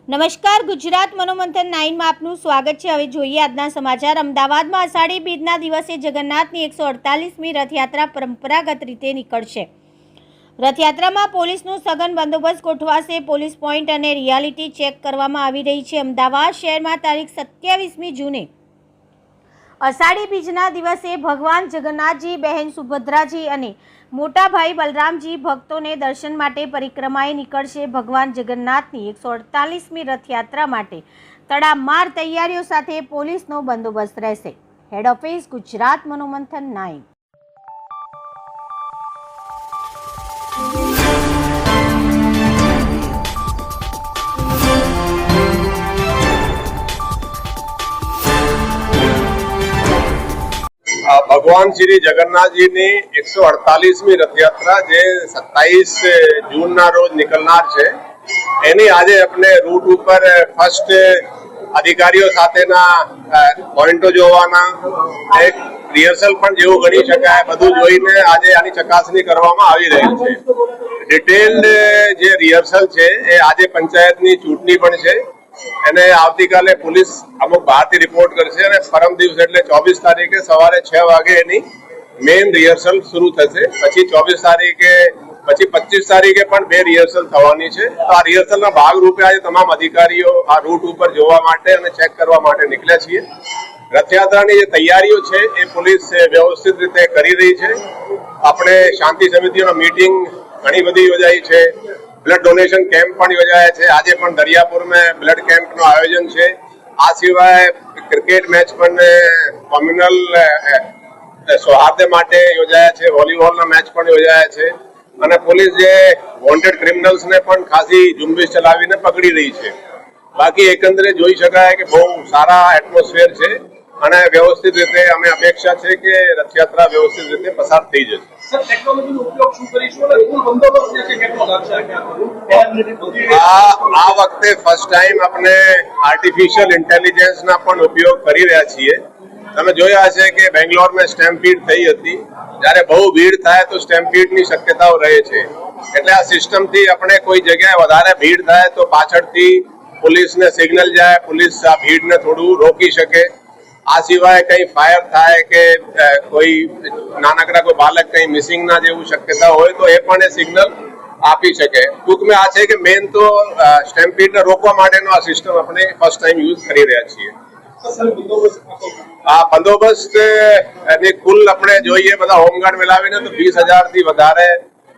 નમસ્કાર, ગુજરાત મનોમંથન 9 માં આપનું સ્વાગત છે। હવે જોઈએ આજના સમાચાર। અમદાવાદમાં અષાઢી બીજના દિવસે જગન્નાથની 148મી રથયાત્રા પરંપરાગત રીતે નીકળશે। રથયાત્રામાં પોલીસનું સઘન બંદોબસ્ત ગોઠવાશે। પોલીસ પોઈન્ટ અને રિયાલિટી ચેક કરવામાં આવી રહી છે। અમદાવાદ શહેરમાં તારીખ 27મી જૂને અષાઢી બીજના દિવસે ભગવાન જગન્નાથજી, બહેન સુભદ્રાજી અને મોટા ભાઈ બલરામજી ભક્તોને દર્શન માટે પરિક્રમાએ નીકળશે। ભગવાન જગન્નાથની 148મી રથયાત્રા માટે તડામાર તૈયારીઓ સાથે પોલીસનો બંદોબસ્ત રહેશે। હેડ ઓફિસ ગુજરાત મનોમંથન 9। भगवान श्री जगन्नाथ जी ने 148મી रथयात्रा जे 27 जून ना रोज निकलनार छे एनी आज अपने रूट ऊपर फर्स्ट अधिकारीओ साथेना पॉइंटो जोवाना एक रिहर्सल पण जेवुं गणी शकाय बधुं जोईने आज आनी चकासणी करवामां आवी रही छे। डिटेल्ड जे रिहर्सल छे ए आज पंचायतनी चूंटणी पण छे અને આવતીકાલે પોલીસ અમુક બહારથી રિપોર્ટ કરશે અને પરમ દિવસ એટલે 24 તારીખે સવારે 6 વાગે એની મેઇન રિહર્સલ શરૂ થશે। પછી 24 તારીખે પછી 25 તારીખે પણ બે રિહર્સલ થવાની છે। તો આ રિહર્સલના ભાગરૂપે આજે તમામ અધિકારીઓ આ રૂટ ઉપર જોવા માટે અને ચેક કરવા માટે નીકળ્યા છીએ। રથયાત્રાની જે તૈયારીઓ છે એ પોલીસ વ્યવસ્થિત રીતે કરી રહી છે। આપણે શાંતિ સમિતિનો મીટિંગ ઘણી બધી યોજાઈ છે। ब्लड डोनेशन कैम्प पण योजाया है। आज पण दरियापुर में ब्लड कैम्प नो आयोजन है। आ सिवाय क्रिकेट मैच पण कॉम्युनल सौहार्द माटे योजाया है। वॉलीबॉल ना मैच पण योजाया है અને પોલીસ જે વોન્ટેડ ક્રિમિનલ્સ ને પણ ખાસી ઝુંબેશ ચલાવીને પકડી રહી છે। બાકી એકંદરે જોઈ શકાય કે બહુ સારા એટમોસ્ફિયર છે અને વ્યવસ્થિત રીતે અમે અપેક્ષા છે કે રથયાત્રા વ્યવસ્થિત રીતે પસાર થઈ જશે। સર, ટેકનોલોજીનો ઉપયોગ શું કરીશું અને કુલ બંદોબસ્ત જે છે કેટલો લાગશે આ વખતે ફર્સ્ટ ટાઈમ આપણે આર્ટિફિશિયલ ઇન્ટેલિજન્સના પણ ઉપયોગ કરી રહ્યા છીએ। તમે જોયા હશે કે બેંગ્લોરમાં સ્ટેમ્પીડ થઈ હતી। જ્યારે બહુ ભીડ થાય તો સ્ટેમ્પીડની શક્યતાઓ રહે છે। એટલે આ સિસ્ટમથી આપણે કોઈ જગ્યાએ વધારે ભીડ થાય તો પાછળથી પોલીસને સિગ્નલ જાય, પોલીસ આ ભીડને થોડું રોકી શકે। આ સિવાય કઈ ફાયર થાય કે કોઈ નાનકડા કોઈ બાળક કઈ મિસિંગ ના જેવું શક્યતા હોય તો એ પણ એ સિગ્નલ આપી શકે। ટૂંકમાં આ છે કે મેઇન તો સ્ટેમ્પીડને રોકવા માટેનો આ સિસ્ટમ આપણે ફર્સ્ટ ટાઈમ યુઝ કરી રહ્યા છીએ। આ બંદોબસ્ત એની કુલ આપણે જોઈએ બધા હોમગાર્ડ મિલાવીને તો 20,000 થી વધારે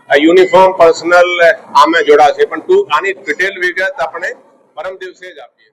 યુનિફોર્મ પર્સનલ આમે જોડાશે। પણ આની ડિટેલ વિગત આપણે પરમ દિવસે જ આપીએ।